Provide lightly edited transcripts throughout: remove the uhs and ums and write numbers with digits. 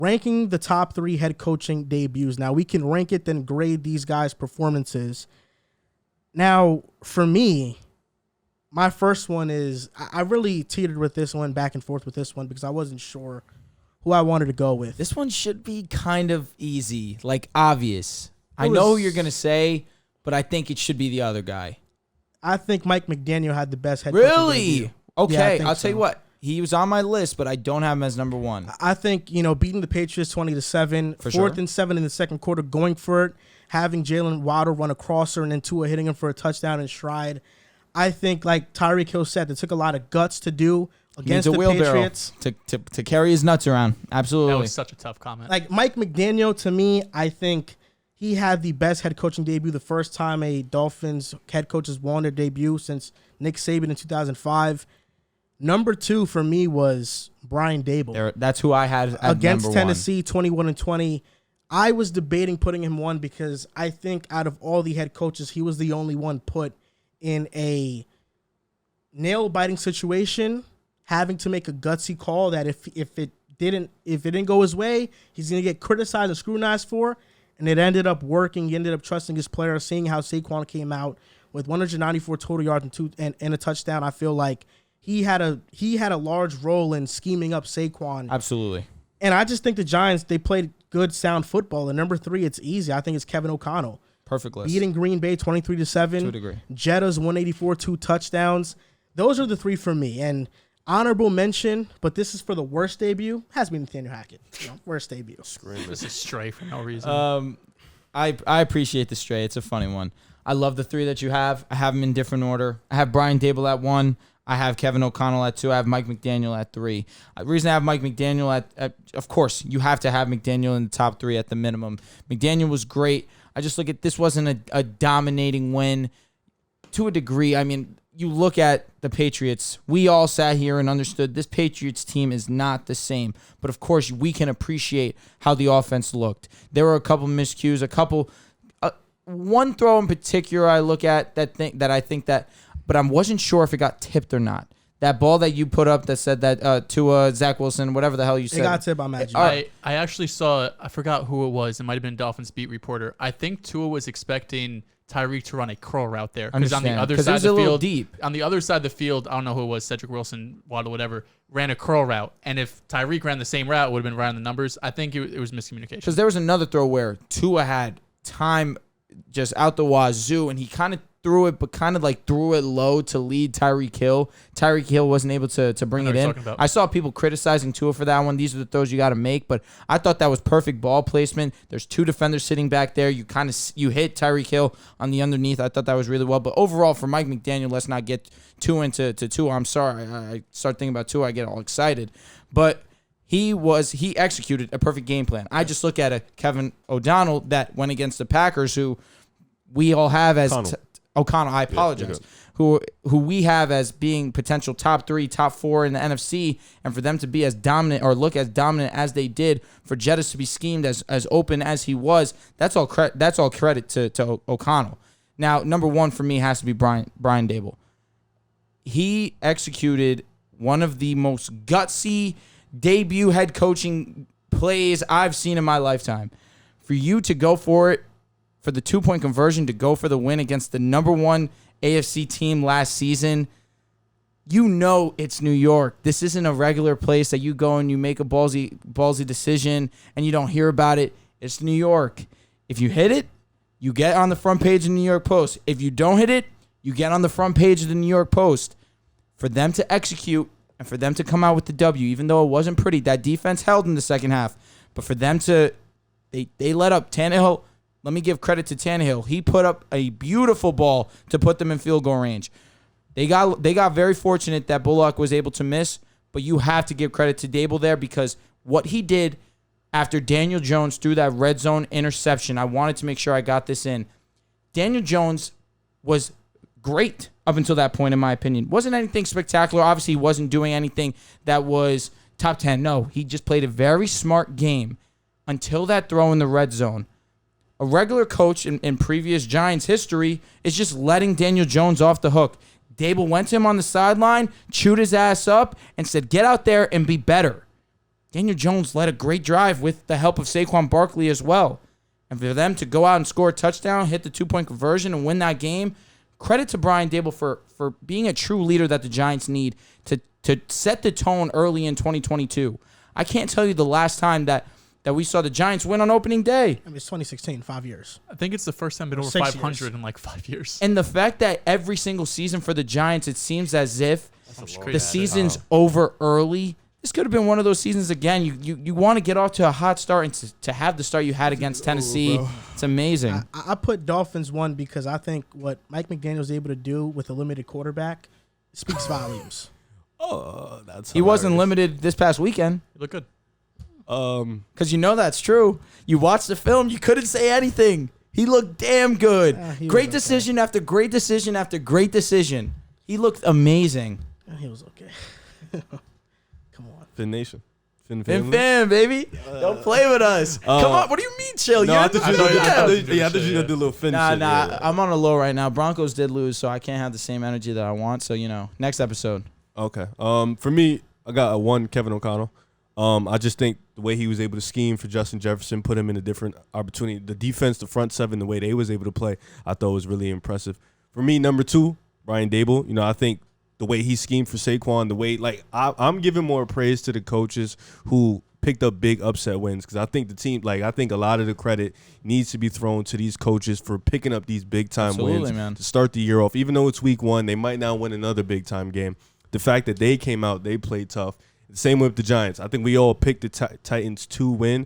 ranking the top 3 head coaching debuts. Now, we can rank it, then grade these guys' performances. Now, for me, my first one is, I really teetered with this one, back and forth with this one, because I wasn't sure who I wanted to go with. This one should be kind of easy, like obvious. I know who you're going to say, but I think it should be the other guy. I think Mike McDaniel had the best head coaching debut. Really? Okay, I'll tell you what. He was on my list, but I don't have him as number 1. I think, beating the Patriots 20-7, fourth and 7 in the second quarter, going for it, having Jalen Waddle run a crosser and then Tua hitting him for a touchdown in stride. I think, like Tyreek Hill said, it took a lot of guts to do against the Patriots. To carry his nuts around. Absolutely. That was such a tough comment. Like Mike McDaniel, to me, I think he had the best head coaching debut, the first time a Dolphins head coach has won their debut since Nick Saban in 2005. Number 2 for me was Brian Dabel. That's who I had at against number Tennessee, 21-20. I was debating putting him 1 because I think out of all the head coaches, he was the only one put in a nail-biting situation, having to make a gutsy call that if it didn't go his way, he's going to get criticized and scrutinized for. And it ended up working. He ended up trusting his player, seeing how Saquon came out with 194 total yards and a touchdown. I feel like he had a large role in scheming up Saquon. Absolutely. And I just think the Giants, they played good, sound football. And number 3, it's easy. I think it's Kevin O'Connell. Perfect list. Beating Green Bay 23-7. To a degree. Jetta's 184, 2 touchdowns. Those are the 3 for me. And honorable mention, but this is for the worst debut, has been Nathaniel Hackett. Worst debut. This is stray for no reason. I appreciate the stray. It's a funny one. I love the 3 that you have. I have them in different order. I have Brian Dabel at 1. I have Kevin O'Connell at 2. I have Mike McDaniel at 3. The reason I have Mike McDaniel at of course, you have to have McDaniel in the top 3 at the minimum. McDaniel was great. I just look at this wasn't a dominating win to a degree. I mean, you look at the Patriots. We all sat here and understood this Patriots team is not the same. But, of course, we can appreciate how the offense looked. There were a couple miscues, one throw in particular I look at but I wasn't sure if it got tipped or not. That ball that you put up that said that to Zach Wilson, whatever the hell you said. It got tipped by Magic. I actually saw, I forgot who it was. It might have been Dolphins beat reporter. I think Tua was expecting Tyreek to run a curl route there. Because on the other side of the field, deep. On the other side of the field, I don't know who it was, Cedric Wilson, Waddle, whatever, ran a curl route. And if Tyreek ran the same route, it would have been right on the numbers. I think it was miscommunication. Because there was another throw where Tua had time just out the wazoo, and he kind of threw it, but kind of like threw it low to lead Tyreek Hill. Tyreek Hill wasn't able to bring it in. I saw people criticizing Tua for that one. These are the throws you got to make, but I thought that was perfect ball placement. There's 2 defenders sitting back there. You hit Tyreek Hill on the underneath. I thought that was really well. But overall, for Mike McDaniel, let's not get too into Tua. I'm sorry. I start thinking about Tua, I get all excited. But he executed a perfect game plan. I just look at a Kevin O'Donnell that went against the Packers, who we all have as O'Connell, I apologize. Who we have as being potential top 3, top 4 in the NFC, and for them to be as dominant or look as dominant as they did, for Jettis to be schemed as open as he was, that's all credit to O'Connell. Now, number 1 for me has to be Brian Dabel. He executed one of the most gutsy debut head coaching plays I've seen in my lifetime. For you to go for it, for the 2-point conversion, to go for the win against the number 1 AFC team last season, it's New York. This isn't a regular place that you go and you make a ballsy decision and you don't hear about it. It's New York. If you hit it, you get on the front page of the New York Post. If you don't hit it, you get on the front page of the New York Post. For them to execute and for them to come out with the W, even though it wasn't pretty, that defense held in the second half. But for them to, they let up Tannehill. Let me give credit to Tannehill. He put up a beautiful ball to put them in field goal range. They got very fortunate that Bullock was able to miss, but you have to give credit to Dabel there, because what he did after Daniel Jones threw that red zone interception, I wanted to make sure I got this in. Daniel Jones was great up until that point, in my opinion. Wasn't anything spectacular. Obviously, he wasn't doing anything that was top 10. No, he just played a very smart game until that throw in the red zone. A regular coach in previous Giants history is just letting Daniel Jones off the hook. Dabel went to him on the sideline, chewed his ass up, and said, get out there and be better. Daniel Jones led a great drive with the help of Saquon Barkley as well. And for them to go out and score a touchdown, hit the 2-point conversion, and win that game, credit to Brian Dabel for being a true leader that the Giants need to set the tone early in 2022. I can't tell you the last time that we saw the Giants win on opening day. I mean, it's 2016, 5 years. I think it's the first time been over 500 in like 5 years. And the fact that every single season for the Giants, it seems as if the season's over early. This could have been one of those seasons again. You want to get off to a hot start and to have the start you had against Tennessee. It's amazing. I put Dolphins 1 because I think what Mike McDaniel was able to do with a limited quarterback speaks volumes. Oh, that's hilarious. He wasn't limited this past weekend. You look good. Because that's true. You watched the film, you couldn't say anything. He looked damn good. Great decision after great decision after great decision. He looked amazing. He was okay. Come on. Fin Nation. Fin, baby. Don't play with us. Come on. What do you mean, chill? No, I thought you were going to do a little Fin shit. Nah. I'm on a low right now. Broncos did lose, so I can't have the same energy that I want. So, next episode. Okay. For me, I got a 1, Kevin O'Connell. I just think the way he was able to scheme for Justin Jefferson, put him in a different opportunity. The defense, the front seven, the way they was able to play, I thought was really impressive. For me, number 2, Brian Dabel. I think the way he schemed for Saquon, the way, I'm giving more praise to the coaches who picked up big upset wins because I think the team, I think a lot of the credit needs to be thrown to these coaches for picking up these big-time wins man. To start the year off. Even though it's week 1, they might not win another big-time game. The fact that they came out, they played tough. Same with the Giants. I think we all picked the Titans to win.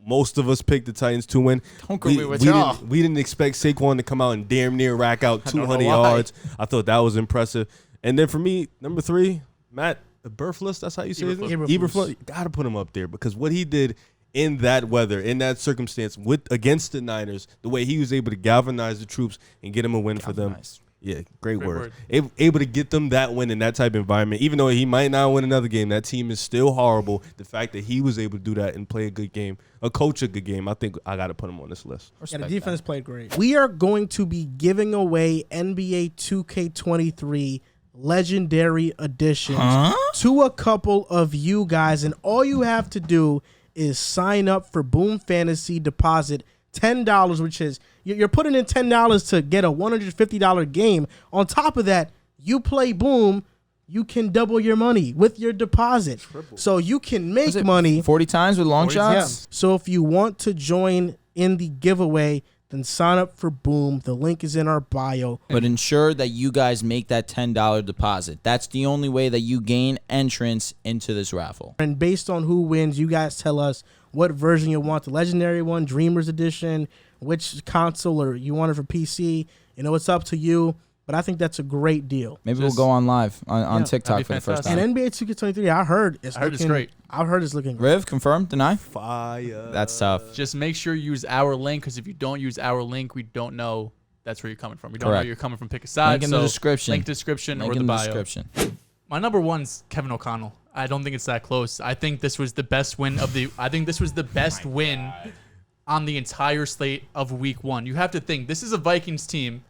Most of us picked the Titans to win. Don't agree with y'all. We didn't expect Saquon to come out and damn near rack out 200 yards. I thought that was impressive. And then for me, number 3, Matt Eberflus, that's how you say it? Eberflus. You got to put him up there because what he did in that weather, in that circumstance, against the Niners, the way he was able to galvanize the troops and get them a win for them. Yeah, great word. Able to get them that win in that type of environment. Even though he might not win another game, that team is still horrible. The fact that he was able to do that and play a good game, coach a good game, I think I got to put him on this list. The defense played great. We are going to be giving away NBA 2K23 Legendary Editions to a couple of you guys, and all you have to do is sign up for Boom Fantasy, deposit $10, which is you're putting in $10 to get a $150 game. On top of that, you play Boom, you can double your money with your deposit. So you can make money 40 times with long shots. Yeah. So if you want to join in the giveaway, then sign up for Boom. The link is in our bio. But ensure that you guys make that $10 deposit. That's the only way that you gain entrance into this raffle. And based on who wins, you guys tell us what version you want, the Legendary one, Dreamers Edition, which console, or you want it for PC. It's up to you. But I think that's a great deal. Maybe we'll go on live on TikTok for the first time. And NBA 2K23, I heard it's great. I heard it's looking great. Riv, confirm, deny? Fire. That's tough. Just make sure you use our link, because if you don't use our link, we don't know that's where you're coming from. We don't know you're coming from. Pick a side. Link in the description. Link description or the bio. My number 1's Kevin O'Connell. I don't think it's that close. I think this was the best win win on the entire slate of week 1. You have to think, this is a Vikings team.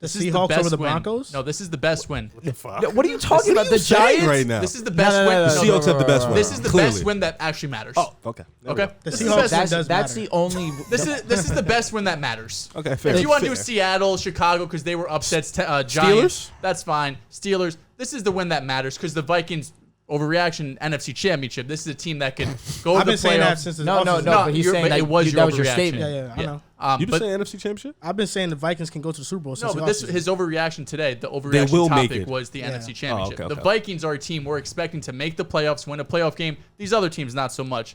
This is Seahawks over the Broncos? No, this is the best win. What the fuck? What are you talking about? The Giants right now. This is the best win. The Seahawks have the best win. This is the best win that actually matters. Oh, okay. Okay. The Seahawks does that's matter. the only. This is the best win that matters. Okay, fair. If you want to do Seattle, Chicago, because they were upsets, Giants, Steelers? That's fine. Steelers. This is the win that matters because the Vikings. Overreaction NFC Championship. This is a team that could go to the playoffs. I've been saying that since the No, but he's saying that it was that your was your overreaction. statement. Yeah, I know. You just saying NFC Championship? I've been saying the Vikings can go to the Super Bowl since No, but his overreaction today, the will overreaction make topic it. was the NFC Championship. okay. The Vikings are a team we're expecting to make the playoffs, win a playoff game. These other teams, not so much.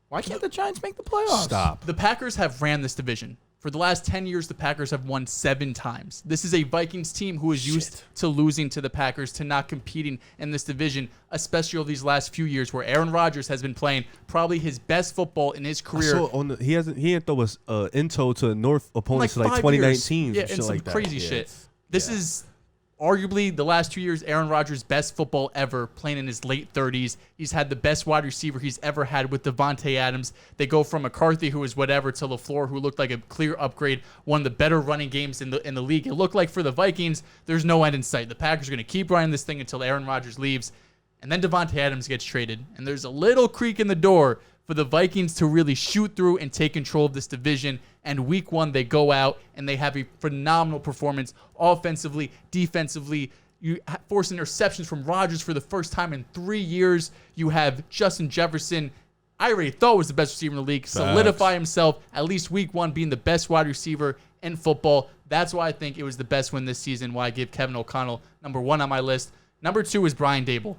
Why can't the Giants make the playoffs? Stop. The Packers have ran this division. For the last 10 years, the Packers have won 7 times. This is a Vikings team who is used to losing to the Packers, to not competing in this division, especially over these last few years where Aaron Rodgers has been playing probably his best football in his career. He ain't throw us into to North opponents like 2019. Yeah, and some like crazy shit. This is arguably the last 2 years Aaron Rodgers' best football ever, playing in his late 30s. He's had the best wide receiver he's ever had with Devontae Adams. They go from McCarthy, who was whatever, to LaFleur, who looked like a clear upgrade, one of the better running games in the league. It looked like for the Vikings, there's no end in sight. The Packers are going to keep running this thing until Aaron Rodgers leaves. And then Davante Adams gets traded. And there's a little creak in the door for the Vikings to really shoot through and take control of this division. And week 1, they go out and they have a phenomenal performance offensively, defensively. You force interceptions from Rodgers for the first time in 3 years. You have Justin Jefferson, I already thought was the best receiver in the league, solidify himself at least week 1 being the best wide receiver in football. That's why I think it was the best win this season, why I give Kevin O'Connell number 1 on my list. Number 2 is Brian Dabel.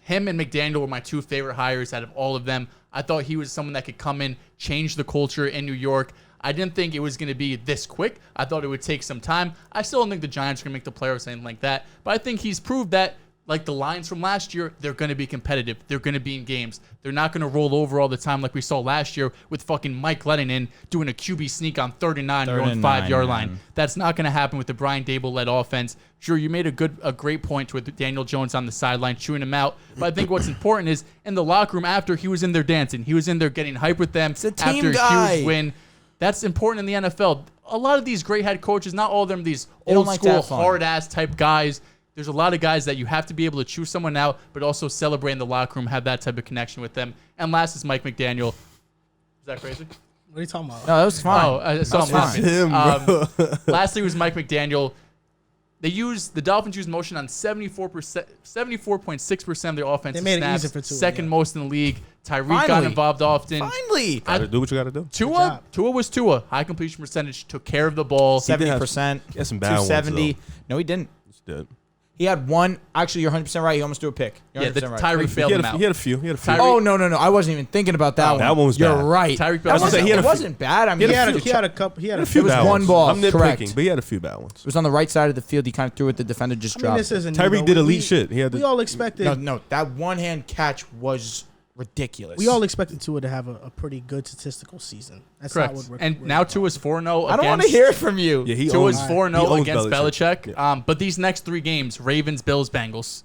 Him and McDaniel were my 2 favorite hires out of all of them. I thought he was someone that could come in, change the culture in New York. I didn't think it was going to be this quick. I thought it would take some time. I still don't think the Giants are going to make the playoffs or anything like that. But I think he's proved that, like the Lions from last year, they're going to be competitive. They're going to be in games. They're not going to roll over all the time like we saw last year with fucking Mike Lennon doing a QB sneak on 39 your own 5-yard line. That's not going to happen with the Brian Dable-led offense. Sure, you made a great point with Daniel Jones on the sideline, chewing him out. But I think what's important is in the locker room after, he was in there dancing. He was in there getting hype with them after a huge win. That's important in the NFL. A lot of these great head coaches, not all of them, these old school, hard-ass type guys. There's a lot of guys that you have to be able to choose someone out, but also celebrate in the locker room, have that type of connection with them. And last is Mike McDaniel. Is that crazy? What are you talking about? No, that was fine. Oh, I saw him laughing. Lastly was Mike McDaniel. The Dolphins used motion on 74.6% of their offensive snaps. Second most in the league. Tyreek got involved often. Finally. Gotta do what you gotta do. Tua was Tua. High completion percentage, took care of the ball. 70%. He had some bad 270. ones, No, he didn't. He did. He had one. Actually, you're 100% right. He almost threw a pick. Yeah, the right. Tyreek failed him out. He had a few. Oh, no. I wasn't even thinking about that one. That one was You're bad. right. Tyreek It wasn't bad. I mean, he had a couple. He had a few few. bad one ones. ball. I'm nitpicking, Correct. but he had a few bad ones. It was on the right side of the field. He kind of threw it. The defender just dropped. This isn't Tyreek did elite shit. We all expected. No. That one-hand catch was ridiculous. We all expected Tua to have a pretty good statistical season. That's correct. Not what and now Tua's 4-0. I don't want to hear it from you. Yeah, Tua's 4-0 against Belichick. Yeah. But these next 3 games, Ravens, Bills, Bengals.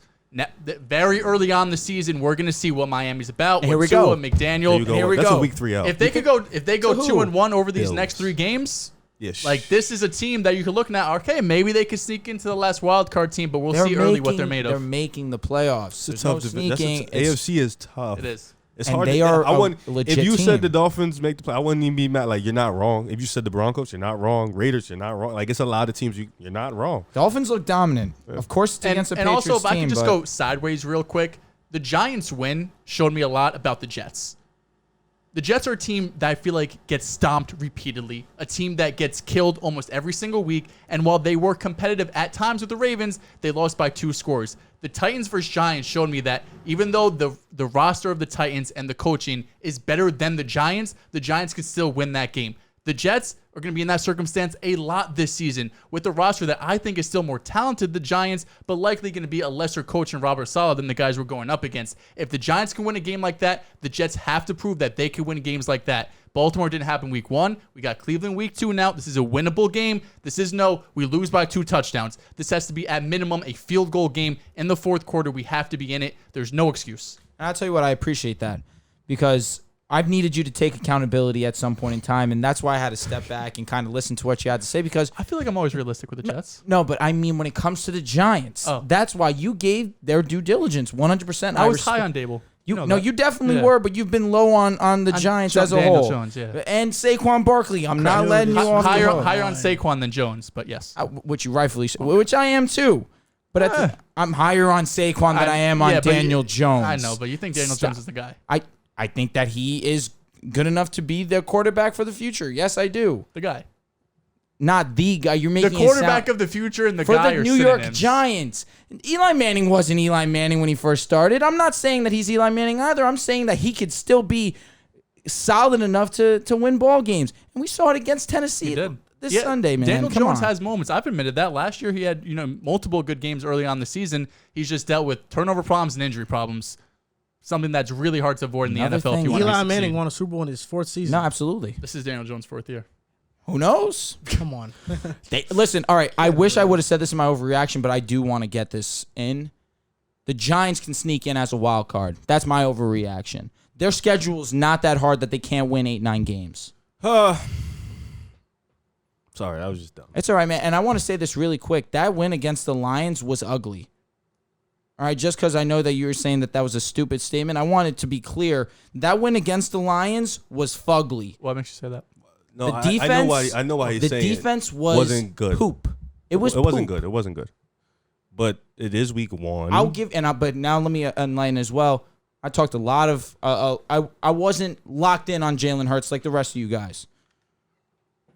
Very early on the season, we're going to see what Miami's about. Here we Tua, go. McDaniel. Here we That's go. a week 3 out. If they go 2-1 over these Bills. next 3 games, Yes. like this is a team that you could look at. Okay, maybe they could sneak into the last wild card team, but we'll see early what they're made of. They're making the playoffs. There's no sneaking. AFC is tough. It is. It's and hard. They are I wouldn't, legit if you team. said the Dolphins make the play, I wouldn't even be mad. Like, you're not wrong. If you said the Broncos, you're not wrong. Raiders, you're not wrong. Like, it's a lot of teams. You're not wrong. Dolphins look dominant. Yeah. Of course, it's against the Patriots also, if I team, could just go sideways real quick, the Giants win showed me a lot about the Jets. The Jets are a team that I feel like gets stomped repeatedly, a team that gets killed almost every single week, and while they were competitive at times with the Ravens, they lost by 2 scores. The Titans versus Giants showed me that even though the roster of the Titans and the coaching is better than the Giants could still win that game. The Jets are going to be in that circumstance a lot this season with a roster that I think is still more talented than the Giants, but likely going to be a lesser coach in Robert Saleh than the guys we're going up against. If the Giants can win a game like that, the Jets have to prove that they can win games like that. Baltimore didn't happen week 1. We got Cleveland week 2 now. This is a winnable game. This is we lose by 2 touchdowns. This has to be at minimum a field goal game in the 4th quarter. We have to be in it. There's no excuse. And I'll tell you what, I appreciate that because I've needed you to take accountability at some point in time, and that's why I had to step back and kind of listen to what you had to say because I feel like I'm always realistic with the Jets. No, but I mean when it comes to the Giants, that's why you gave their due diligence 100%. I was high on Dable. You definitely were, but you've been low on the Giants as a whole. Jones, yeah. And Saquon Barkley. I'm not letting you off higher, the hook. higher on Saquon than Jones, but yes. Which you rightfully say, which I am too. But I'm higher on Saquon than I am on Daniel Jones. I know, but you think Daniel Jones is the guy. I think that he is good enough to be the quarterback for the future. Yes, I do. The guy. Not the guy. You're making the quarterback of the future and the for guy the are New York synonyms. Giants. Eli Manning wasn't Eli Manning when he first started. I'm not saying that he's Eli Manning either. I'm saying that he could still be solid enough to win ball games. And we saw it against Tennessee this Sunday, man. Daniel Jones has moments. I've admitted that. Last year he had multiple good games early on the season. He's just dealt with turnover problems and injury problems. Something that's really hard to avoid in the NFL. If you want Eli Manning won a Super Bowl in his 4th season. No, absolutely. This is Daniel Jones' 4th year. Who knows? Come on. Listen, all right, I wish I would have said this in my overreaction, but I do want to get this in. The Giants can sneak in as a wild card. That's my overreaction. Their schedule is not that hard that they can't win 8-9 games. Sorry, that was just dumb. It's all right, man. And I want to say this really quick. That win against the Lions was ugly. All right, just because I know that you were saying that was a stupid statement, I wanted to be clear. That win against the Lions was fugly. What makes you say that? No, the defense, I know why he's saying the defense wasn't good. Poop. It wasn't good. It wasn't good. But it is week 1. But now let me enlighten as well. I talked a lot of. I wasn't locked in on Jalen Hurts like the rest of you guys,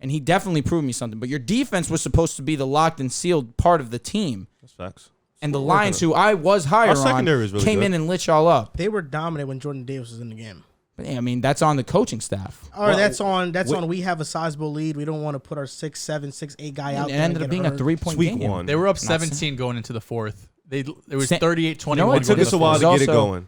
and he definitely proved me something. But your defense was supposed to be the locked and sealed part of the team. That's facts. And the Lions, who I was higher on, really came in and lit y'all up. They were dominant when Jordan Davis was in the game. But, I mean, that's on the coaching staff. Or that's on. We have a sizable lead. We don't want to put our 6'7", 6'8" guy out there. It ended up being a 3-point game. Week 1. They were up 17 going into the fourth. It was 38-21. You know, it took us a while to get it going.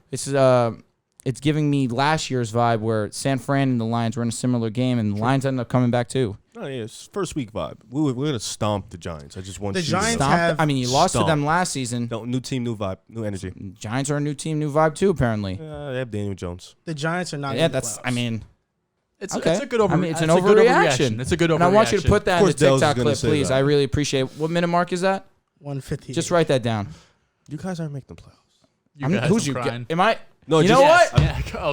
It's giving me last year's vibe where San Fran and the Lions were in a similar game, and the Lions ended up coming back too. Oh, yeah, it's first week vibe. We're going to stomp the Giants. I just want the you Giants to have. I mean, you lost to them last season. No, new team, new vibe, new energy. Giants are a new team, new vibe too. Apparently, they have Daniel Jones. The Giants are not. Yeah, that's. I mean, it's okay. It's a good overreaction. I mean, it's an overreaction. It's a good overreaction. And I want you to put that in the TikTok clip, please. That. I really appreciate it. What minute mark is that? 150. Just write that down. You guys aren't making the playoffs. Who's you? Am I? No, you know what?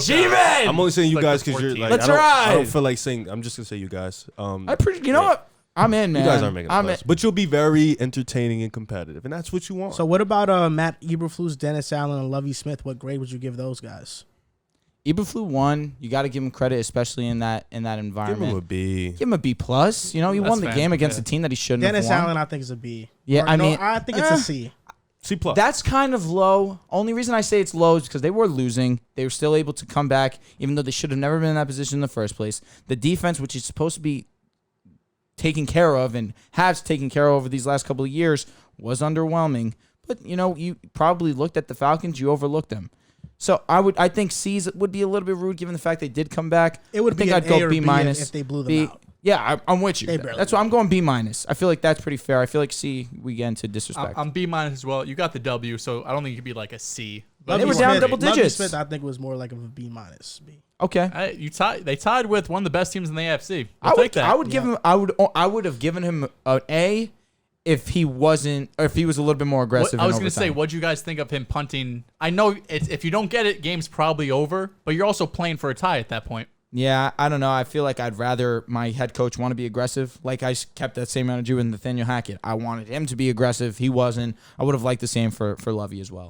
G-Man! I'm only saying you guys because you're like. Let's I don't feel like saying. I'm just gonna say you guys. You know what? I'm in, man. You guys aren't making the playoffs, but you'll be very entertaining and competitive, and that's what you want. So what about Matt Eberflus, Dennis Allen, and Lovie Smith? What grade would you give those guys? Eberflus 1. You got to give him credit, especially in that environment. Give him a B. Give him a B+. You know, he won the game against a team that he shouldn't have won. Dennis Allen, I think, is a B. Yeah, I think it's a C. C+. That's kind of low. Only reason I say it's low is because they were losing. They were still able to come back, even though they should have never been in that position in the first place. The defense, which is supposed to be taken care of and has taken care of over these last couple of years, was underwhelming. But, you know, you probably looked at the Falcons. You overlooked them. So I think C's would be a little bit rude given the fact they did come back. It would be I'd an go A or B- B if they blew them out. Yeah, I'm with you. That's why I'm going B-. I feel like that's pretty fair. I feel like C, we get into disrespect. I'm B- as well. You got the W, so I don't think it could be like a C. But they were down double digits. Lovie Smith, I think, was more like a B-. B. Okay. They tied with one of the best teams in the AFC. I'll take that. I would give him. I would have given him an A if he wasn't, or if he was a little bit more aggressive. I was going to say, what'd you guys think of him punting? I know if you don't get it, game's probably over. But you're also playing for a tie at that point. Yeah, I don't know. I feel like I'd rather my head coach want to be aggressive. Like I kept that same energy with Nathaniel Hackett. I wanted him to be aggressive. He wasn't. I would have liked the same for Lovie as well.